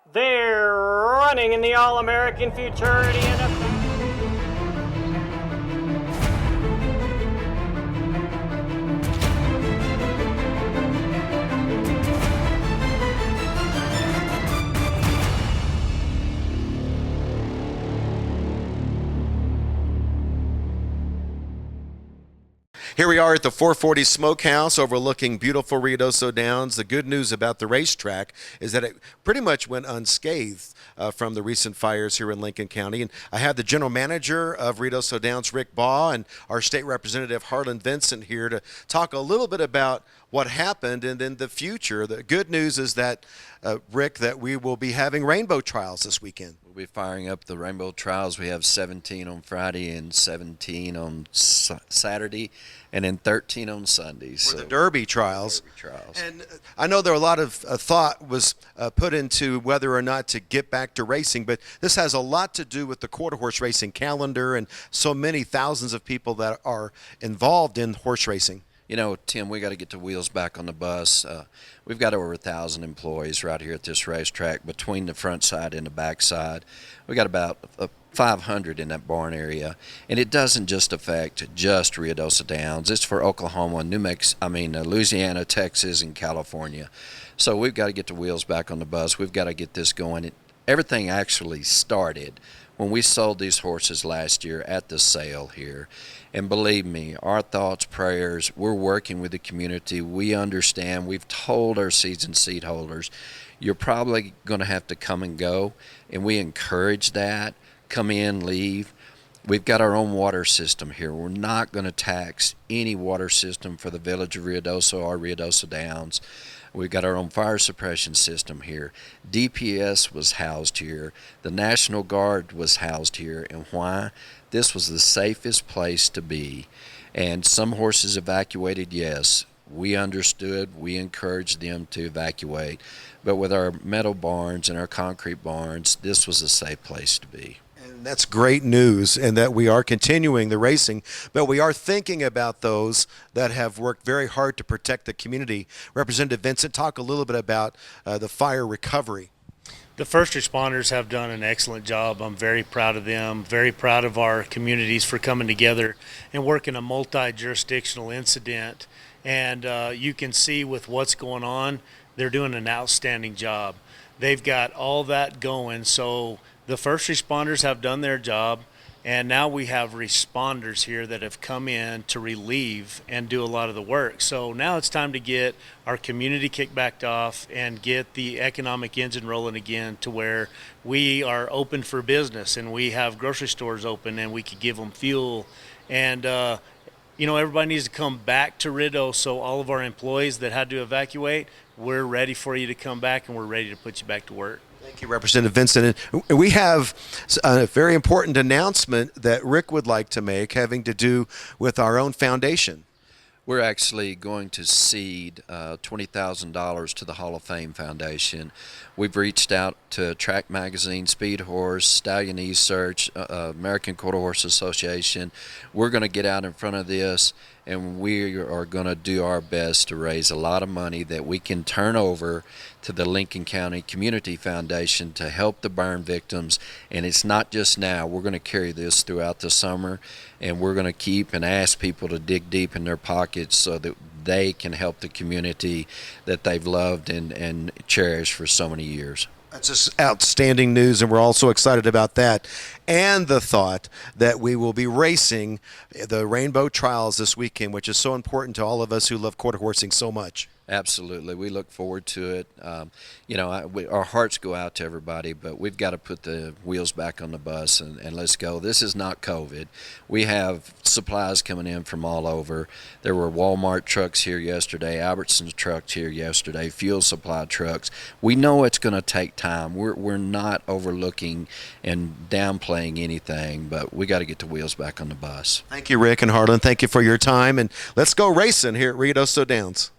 They're running in the All-American Futurity NFL. Here we are at the 440 Smokehouse overlooking beautiful Rioso Downs. The good news about the racetrack is that it pretty much went unscathed from the recent fires here in Lincoln County. And I have the general manager of Rioso Downs, Rick Baugh, and our state representative, Harlan Vincent, here to talk a little bit about what happened and then the future. The good news is that, Rick, that we will be having rainbow trials this weekend. We'll be firing up the rainbow trials. We have 17 on Friday and 17 on Saturday, and then 13 on Sunday. For the Derby trials. And I know there a lot of thought was put into whether or not to get back to racing, but this has a lot to do with the quarter horse racing calendar and so many thousands of people that are involved in horse racing. You know, Tim, we got to get the wheels back on the bus. We've got over 1,000 employees right here at this racetrack between the front side and the back side. We got about 500 in that barn area, and it doesn't just affect just Rioso Downs. It's for Oklahoma, Louisiana, Texas, and California. So we've got to get the wheels back on the bus. We've got to get this going. Everything actually started when we sold these horses last year at the sale here. And believe me, our thoughts, prayers, we're working with the community. We understand. We've told our season seat holders, you're probably going to have to come and go, and we encourage that. Come in, leave. We've got our own water system here. We're not going to tax any water system for the village of Ruidoso or Rioso Downs. We've got our own fire suppression system here. DPS was housed here. The National Guard was housed here. And why? This was the safest place to be. And some horses evacuated, yes. We understood. We encouraged them to evacuate. But with our metal barns and our concrete barns, this was a safe place to be. And that's great news, and that we are continuing the racing, but we are thinking about those that have worked very hard to protect the community. Representative Vincent, talk a little bit about the fire recovery. The first responders have done an excellent job. I'm very proud of them, very proud of our communities for coming together and working a multi-jurisdictional incident. And you can see with what's going on, they're doing an outstanding job. They've got all that going, so the first responders have done their job, and now we have responders here that have come in to relieve and do a lot of the work. So now it's time to get our community kicked back off and get the economic engine rolling again to where we are open for business and we have grocery stores open and we could give them fuel. And, everybody needs to come back to Ruidoso. So all of our employees that had to evacuate, we're ready for you to come back and we're ready to put you back to work. Thank you, Representative Vincent. And we have a very important announcement that Rick would like to make having to do with our own foundation. We're actually going to seed $20,000 to the Hall of Fame Foundation. We've reached out to Track Magazine, Speed Horse, Stallion E-Search, American Quarter Horse Association. We're going to get out in front of this, and we are going to do our best to raise a lot of money that we can turn over to the Lincoln County Community Foundation to help the burn victims. And it's not just now. We're going to carry this throughout the summer, and we're going to keep and ask people to dig deep in their pockets so that they can help the community that they've loved and cherished for so many years. That's just outstanding news, and we're also excited about that. And the thought that we will be racing the Rainbow Trials this weekend, which is so important to all of us who love quarter horsing so much. Absolutely. We look forward to it. Our hearts go out to everybody, but we've got to put the wheels back on the bus and let's go. This is not COVID. We have supplies coming in from all over. There were Walmart trucks here yesterday, Albertsons trucks here yesterday, fuel supply trucks. We know it's going to take time. We're not overlooking and downplaying anything, but we got to get the wheels back on the bus. Thank you, Rick and Harlan. Thank you for your time, and let's go racing here at Rioso Downs.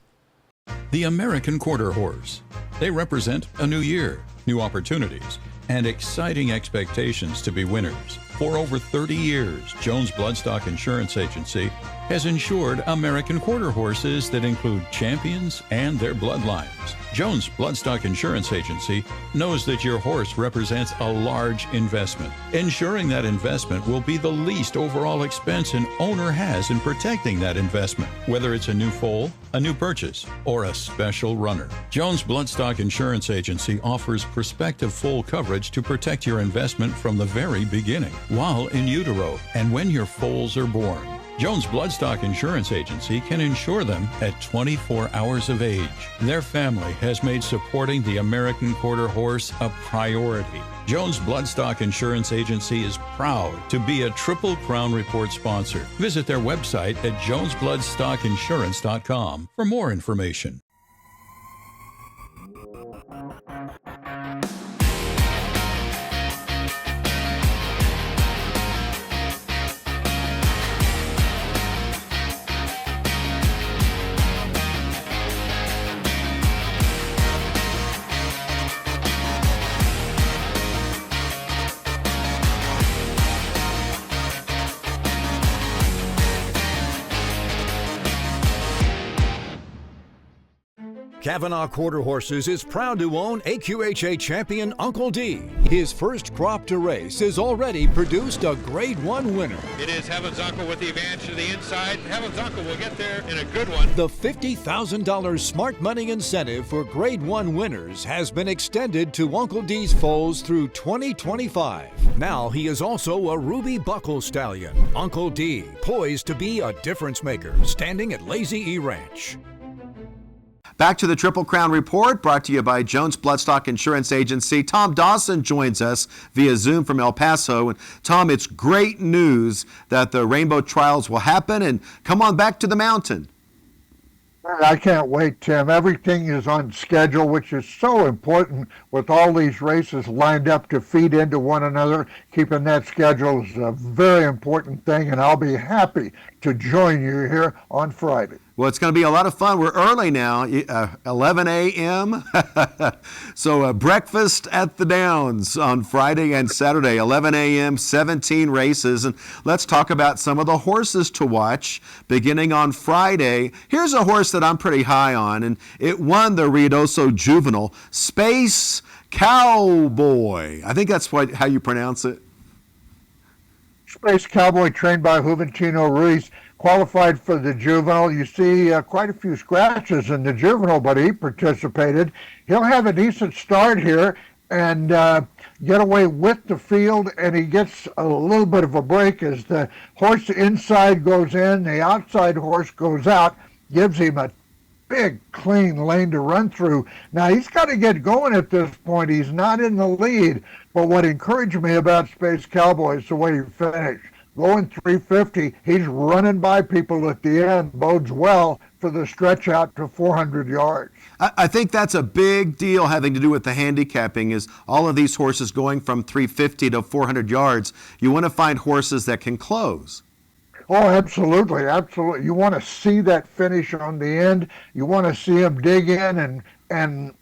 The American Quarter Horse. They represent a new year, new opportunities, and exciting expectations to be winners. For over 30 years, Jones Bloodstock Insurance Agency has insured American Quarter Horses that include champions and their bloodlines. Jones Bloodstock Insurance Agency knows that your horse represents a large investment. Ensuring that investment will be the least overall expense an owner has in protecting that investment, whether it's a new foal, a new purchase, or a special runner. Jones Bloodstock Insurance Agency offers prospective full coverage to protect your investment from the very beginning, while in utero and when your foals are born. Jones Bloodstock Insurance Agency can insure them at 24 hours of age. Their family has made supporting the American Quarter Horse a priority. Jones Bloodstock Insurance Agency is proud to be a Triple Crown Report sponsor. Visit their website at jonesbloodstockinsurance.com for more information. Kavanaugh Quarter Horses is proud to own AQHA champion Uncle D. His first crop to race has already produced a Grade 1 winner. It is Heaven's Uncle with the advantage to the inside. Heaven's Uncle will get there in a good one. The $50,000 smart money incentive for Grade 1 winners has been extended to Uncle D's foals through 2025. Now he is also a Ruby Buckle stallion. Uncle D, poised to be a difference maker, standing at Lazy E Ranch. Back to the Triple Crown Report, brought to you by Jones Bloodstock Insurance Agency. Tom Dawson joins us via Zoom from El Paso. And Tom, it's great news that the Rainbow Trials will happen, and come on back to the mountain. I can't wait, Tim. Everything is on schedule, which is so important with all these races lined up to feed into one another. Keeping that schedule is a very important thing, and I'll be happy to join you here on Friday. Well, it's going to be a lot of fun. We're early now, 11 a.m. So breakfast at the Downs on Friday and Saturday, 11 a.m., 17 races. And let's talk about some of the horses to watch beginning on Friday. Here's a horse that I'm pretty high on, and it won the Ruidoso Juvenile, Space Cowboy. I think that's how you pronounce it. Space Cowboy, trained by Juventino Ruiz, qualified for the juvenile. You see quite a few scratches in the juvenile, but he participated. He'll have a decent start here and get away with the field, and he gets a little bit of a break as the horse inside goes in, the outside horse goes out, gives him a big, clean lane to run through. Now, he's got to get going at this point. He's not in the lead, but what encouraged me about Space Cowboy is the way he finished. Going 350, he's running by people at the end, bodes well for the stretch out to 400 yards. I think that's a big deal having to do with the handicapping, is all of these horses going from 350 to 400 yards. You want to find horses that can close. Oh, absolutely, absolutely. You want to see that finish on the end. You want to see him dig in and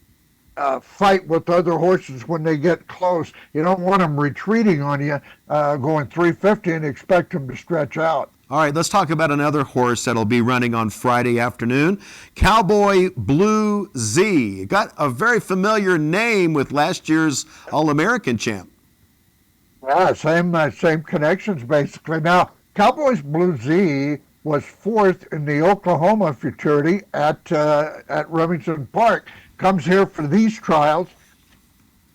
fight with other horses when they get close. You don't want them retreating on you, going 350 and expect them to stretch out. All right, let's talk about another horse that'll be running on Friday afternoon, Cowboy Blue Z. Got a very familiar name with last year's All-American champ. Yeah, same connections basically. Now, Cowboys Blue Z was fourth in the Oklahoma futurity at Remington Park. Comes here for these trials,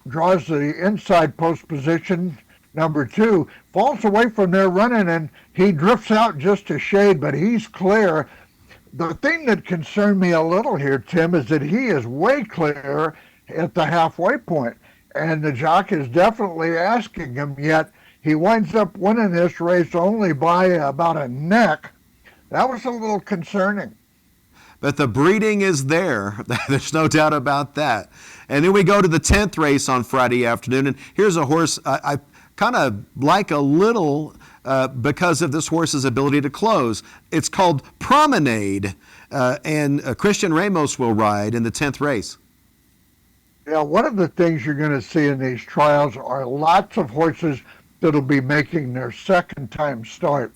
draws the inside post position, number 2, falls away from there running, and he drifts out just a shade, but he's clear. The thing that concerned me a little here, Tim, is that he is way clear at the halfway point, and the jock is definitely asking him, yet he winds up winning this race only by about a neck. That was a little concerning. But the breeding is there. There's no doubt about that. And then we go to the 10th race on Friday afternoon. And here's a horse I kind of like a little because of this horse's ability to close. It's called Promenade. And Christian Ramos will ride in the 10th race. Yeah, one of the things you're going to see in these trials are lots of horses that'll be making their second time start.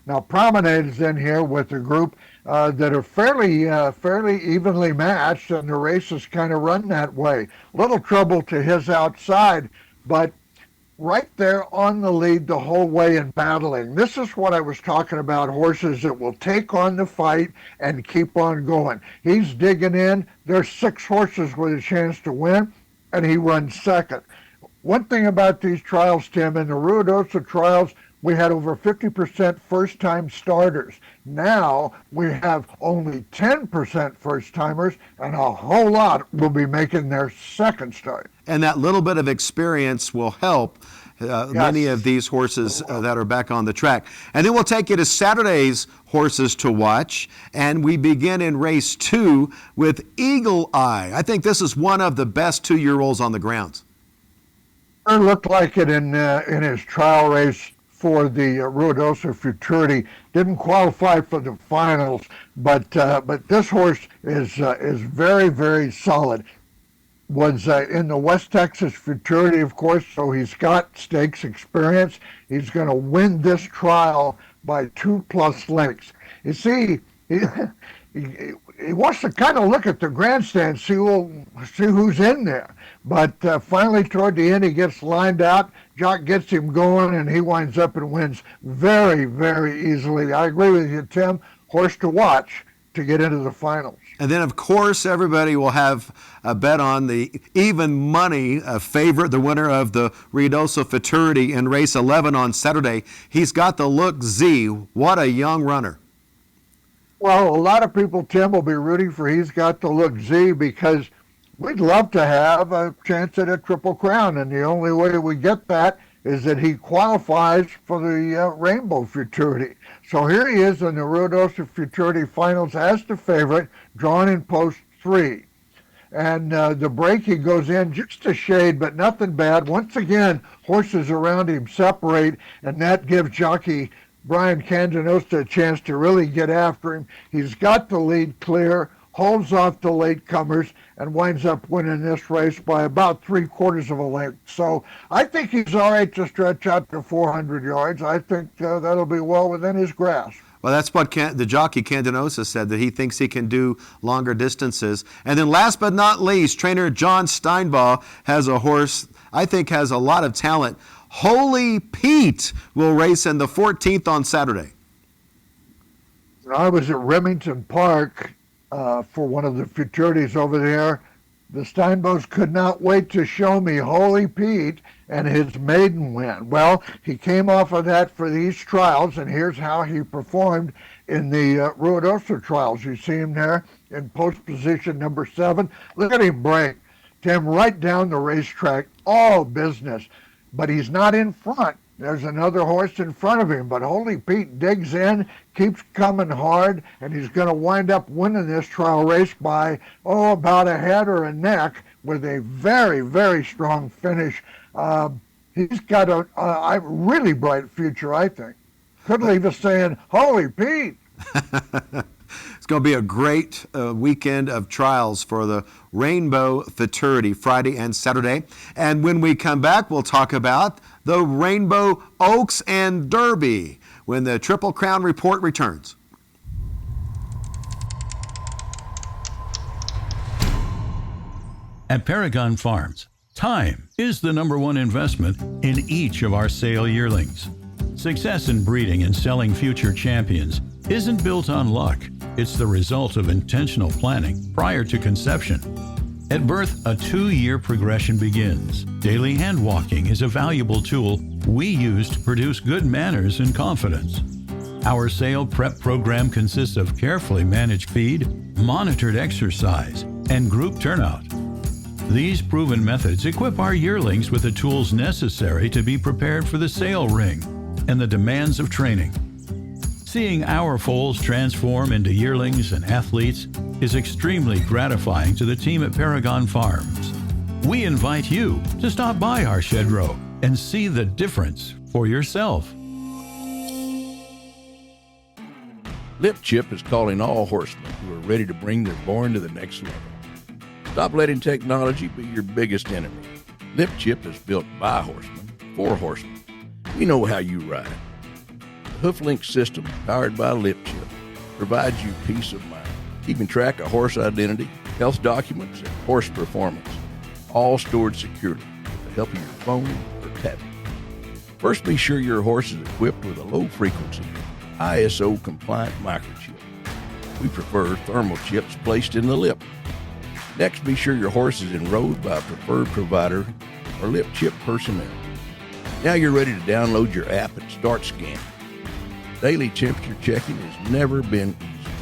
Now, Promenade's in here with a group that are fairly evenly matched, and the race is kind of run that way. Little trouble to his outside, but right there on the lead the whole way in battling. This is what I was talking about, horses that will take on the fight and keep on going. He's digging in. There's 6 horses with a chance to win, and he runs second. One thing about these trials, Tim, in the Ruidoso trials, we had over 50% first-time starters. Now we have only 10% first-timers, and a whole lot will be making their second start. And that little bit of experience will help many of these horses that are back on the track. And then we'll take you to Saturday's horses to watch, and we begin in race 2 with Eagle Eye. I think this is one of the best 2-year-olds on the grounds. It looked like it in his trial race for the Ruidoso Futurity. Didn't qualify for the finals, but this horse is very, very solid. Was in the West Texas Futurity, of course, so he's got stakes experience. He's going to win this trial by 2+ lengths. You see, he wants to kind of look at the grandstand, see who's in there. But finally, toward the end, he gets lined out. Jock gets him going, and he winds up and wins very, very easily. I agree with you, Tim. Horse to watch to get into the finals. And then, of course, everybody will have a bet on the even money favorite, the winner of the Rioso Futurity in race 11 on Saturday. He's got the Look Z. What a young runner. Well, a lot of people, Tim, will be rooting for He's Got the Look Z because we'd love to have a chance at a Triple Crown, and the only way we get that is that he qualifies for the Rainbow Futurity. So here he is in the Ruidoso Futurity finals as the favorite, drawn in post 3. And the break he goes in just a shade, but nothing bad. Once again, horses around him separate, and that gives jockey Brian Candenosa a chance to really get after him. He's got the lead clear, holds off the latecomers, and winds up winning this race by about 3/4 of a length. So I think he's all right to stretch out to 400 yards. I think that'll be well within his grasp. Well, that's what the jockey Candenosa said, that he thinks he can do longer distances. And then last but not least, trainer John Steinbaugh has a horse I think has a lot of talent. Holy Pete will race in the 14th on Saturday. I was at Remington Park for one of the futurities over there. The Steinbaughs could not wait to show me Holy Pete and his maiden win. Well, he came off of that for these trials, and here's how he performed in the Ruidoso trials. You see him there in post position number 7. Look at him break. Tim, right down the racetrack, all business. But he's not in front. There's another horse in front of him, but Holy Pete digs in, keeps coming hard, and he's going to wind up winning this trial race by, about a head or a neck with a very, very strong finish. He's got a really bright future, I think. Could leave us saying, Holy Pete! It's going to be a great weekend of trials for the Rainbow Futurity, Friday and Saturday. And when we come back, we'll talk about the Rainbow Oaks and Derby when the Triple Crown Report returns. At Paragon Farms, time is the #1 investment in each of our sale yearlings. Success in breeding and selling future champions isn't built on luck. It's the result of intentional planning prior to conception. At birth, a 2-year progression begins. Daily hand walking is a valuable tool we use to produce good manners and confidence. Our sale prep program consists of carefully managed feed, monitored exercise, and group turnout. These proven methods equip our yearlings with the tools necessary to be prepared for the sale ring and the demands of training. Seeing our foals transform into yearlings and athletes is extremely gratifying to the team at Paragon Farms. We invite you to stop by our shed row and see the difference for yourself. Lip Chip is calling all horsemen who are ready to bring their born to the next level. Stop letting technology be your biggest enemy. Lip Chip is built by horsemen, for horsemen. We know how you ride. The HoofLink system, powered by Lip Chip, provides you peace of mind, keeping track of horse identity, health documents, and horse performance, all stored securely with the help of your phone or tablet. First, be sure your horse is equipped with a low-frequency, ISO-compliant microchip. We prefer thermal chips placed in the lip. Next, be sure your horse is enrolled by a preferred provider or Lip Chip personnel. Now you're ready to download your app and start scanning. Daily temperature checking has never been easier.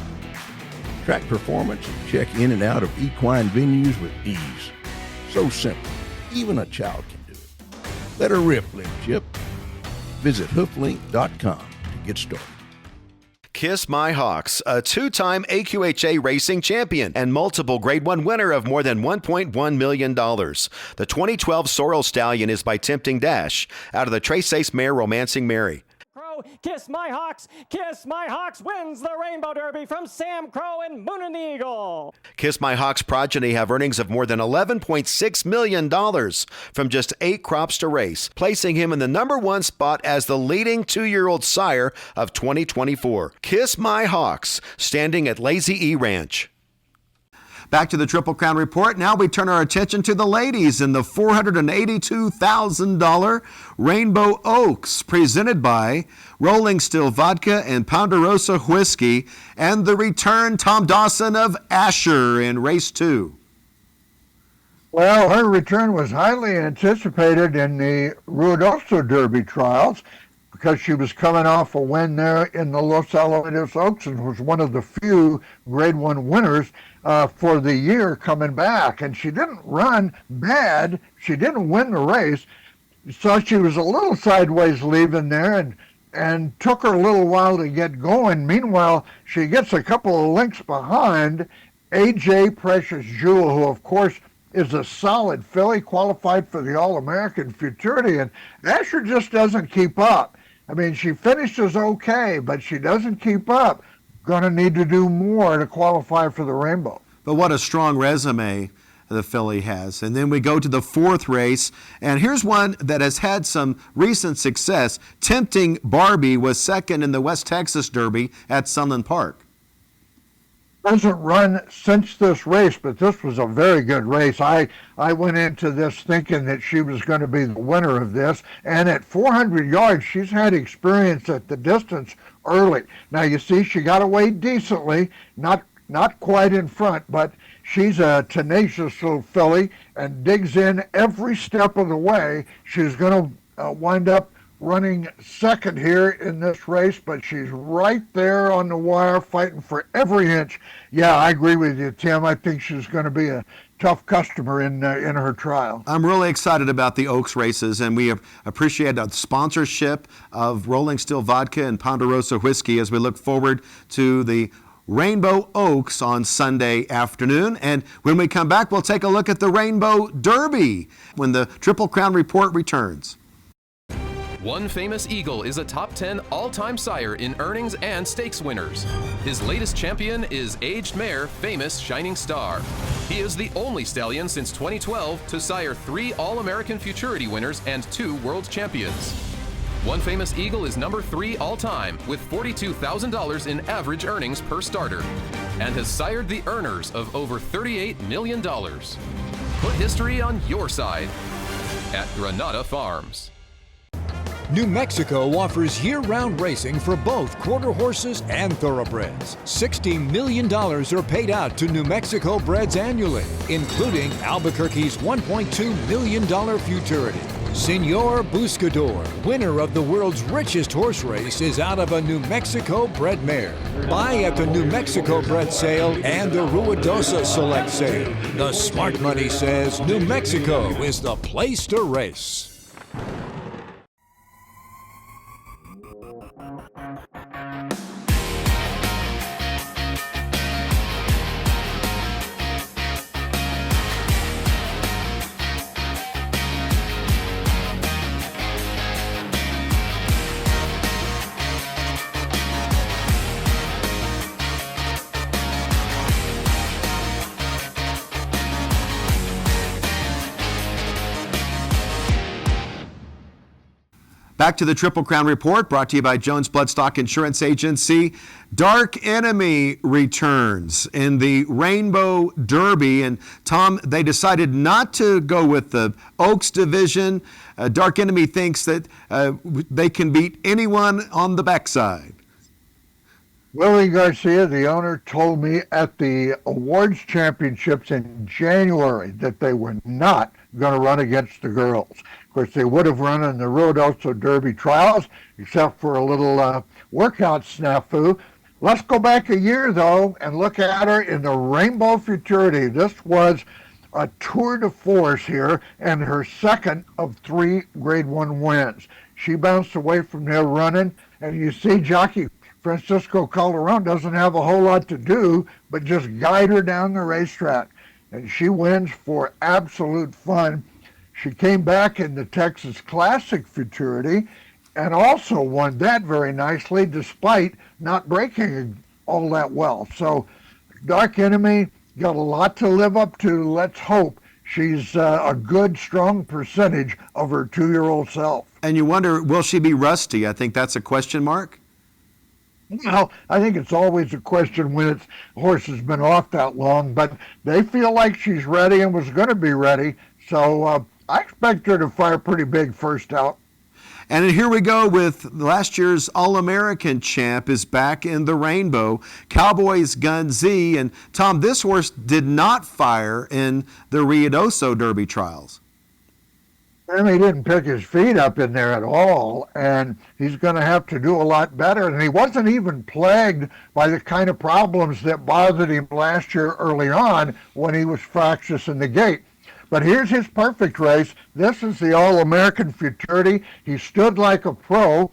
Track performance and check in and out of equine venues with ease. So simple, even a child can do it. Let her rip, Lip Chip. Visit hooflink.com to get started. Kiss My Hawks, a two-time AQHA racing champion and multiple Grade 1 winner of more than $1.1 million. The 2012 Sorrel Stallion is by Tempting Dash out of the Tres Ace mare Romancing Mary. Kiss My Hawks wins the Rainbow Derby from Sam Crow and Moon and the Eagle. Kiss My Hawks progeny have earnings of more than $11.6 million from just 8 crops to race, placing him in the number 1 spot as the leading 2-year-old sire of 2024. Kiss My Hawks, standing at Lazy E Ranch. Back to the Triple Crown Report. Now we turn our attention to the ladies in the $482,000 Rainbow Oaks, presented by Rolling Still Vodka and Ponderosa Whiskey, and the return Tom Dawson of Asher in race 2. Well, her return was highly anticipated in the Ruidoso Derby trials because she was coming off a win there in the Los Alamitos Oaks and was one of the few Grade 1 winners for the year coming back. And she didn't run bad. She didn't win the race. So she was a little sideways leaving there and took her a little while to get going. Meanwhile, she gets a couple of lengths behind AJ Precious Jewel, who, of course, is a solid filly, qualified for the All-American Futurity. And Asher just doesn't keep up. I mean, she finishes okay, but she doesn't keep up. Going to need to do more to qualify for the Rainbow. But what a strong resume the filly has. And then we go to the 4th race, and here's one that has had some recent success. Tempting Barbie was second in the West Texas Derby at Sunland Park. Hasn't run since this race, but this was a very good race. I went into this thinking that she was going to be the winner of this, and at 400 yards, she's had experience at the distance early. Now, you see, she got away decently, not quite in front, but she's a tenacious little filly and digs in every step of the way. She's going to wind up running second here in this race, but she's right there on the wire fighting for every inch. Yeah, I agree with you, Tim. I think she's going to be a tough customer in her trial. I'm really excited about the Oaks races, and we appreciate the sponsorship of Rolling Still Vodka and Ponderosa Whiskey as we look forward to the Rainbow Oaks on Sunday afternoon. And when we come back, we'll take a look at the Rainbow Derby when the Triple Crown Report returns. One Famous Eagle is a top 10 all-time sire in earnings and stakes winners. His latest champion is aged mare Famous Shining Star. He is the only stallion since 2012 to sire 3 All-American Futurity winners and 2 world champions. One Famous Eagle is number 3 all-time with $42,000 in average earnings per starter and has sired the earners of over $38 million. Put history on your side at Granada Farms. New Mexico offers year-round racing for both quarter horses and thoroughbreds. $60 million are paid out to New Mexico breds annually, including Albuquerque's $1.2 million Futurity. Senor Buscador, winner of the world's richest horse race, is out of a New Mexico bred mare. Buy at the New Mexico bred sale and the Ruidoso select sale. The smart money says New Mexico is the place to race. Back to the Triple Crown Report, brought to you by Jones Bloodstock Insurance Agency. Dark Enemy returns in the Rainbow Derby. And Tom, they decided not to go with the Oaks division. Dark Enemy thinks that they can beat anyone on the backside. Willie Garcia, the owner, told me at the awards championships in January that they were not going to run against the girls. Of course, they would have run in the Ruidoso Derby trials, except for a little workout snafu. Let's go back a year, though, and look at her in the Rainbow Futurity. This was a tour de force here, and her second of 3 Grade 1 wins. She bounced away from there running, and you see jockey Francisco Calderon doesn't have a whole lot to do but just guide her down the racetrack, and she wins for absolute fun. She came back in the Texas Classic Futurity and also won that very nicely despite not breaking all that well. So Dark Enemy got a lot to live up to. Let's hope she's a good, strong percentage of her 2-year-old self. And you wonder, will she be rusty? I think that's a question mark. Well, I think it's always a question when a horse has been off that long, but they feel like she's ready and was going to be ready. So I expect her to fire pretty big first out. And here we go with last year's All-American champ is back in the Rainbow, Cowboy Gun Z. And Tom, this horse did not fire in the Ruidoso Derby trials. And he didn't pick his feet up in there at all, and he's going to have to do a lot better. And he wasn't even plagued by the kind of problems that bothered him last year early on when he was fractious in the gate. But here's his perfect race. This is the All-American Futurity. He stood like a pro.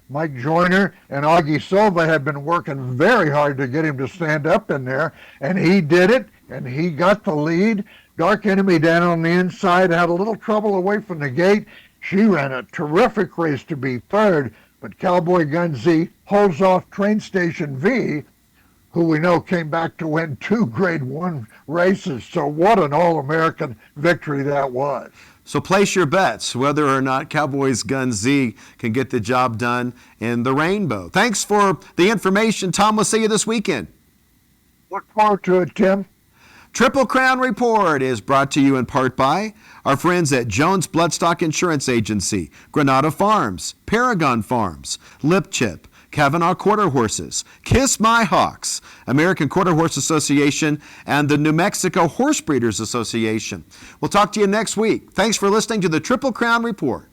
Mike Joyner and Augie Silva had been working very hard to get him to stand up in there, and he did it, and he got the lead. Dark Enemy down on the inside had a little trouble away from the gate. She ran a terrific race to be third, but Cowboy Gun Z holds off Train Station V, who we know came back to win 2 Grade 1 races. So what an All-American victory that was. So place your bets whether or not Cowboys Gun Z can get the job done in the Rainbow. Thanks for the information, Tom. We'll see you this weekend. Look forward to it, Tim. Triple Crown Report is brought to you in part by our friends at Jones Bloodstock Insurance Agency, Granada Farms, Paragon Farms, Lip Chip, Kavanaugh Quarter Horses, Kiss My Hawks, American Quarter Horse Association, and the New Mexico Horse Breeders Association. We'll talk to you next week. Thanks for listening to the Triple Crown Report.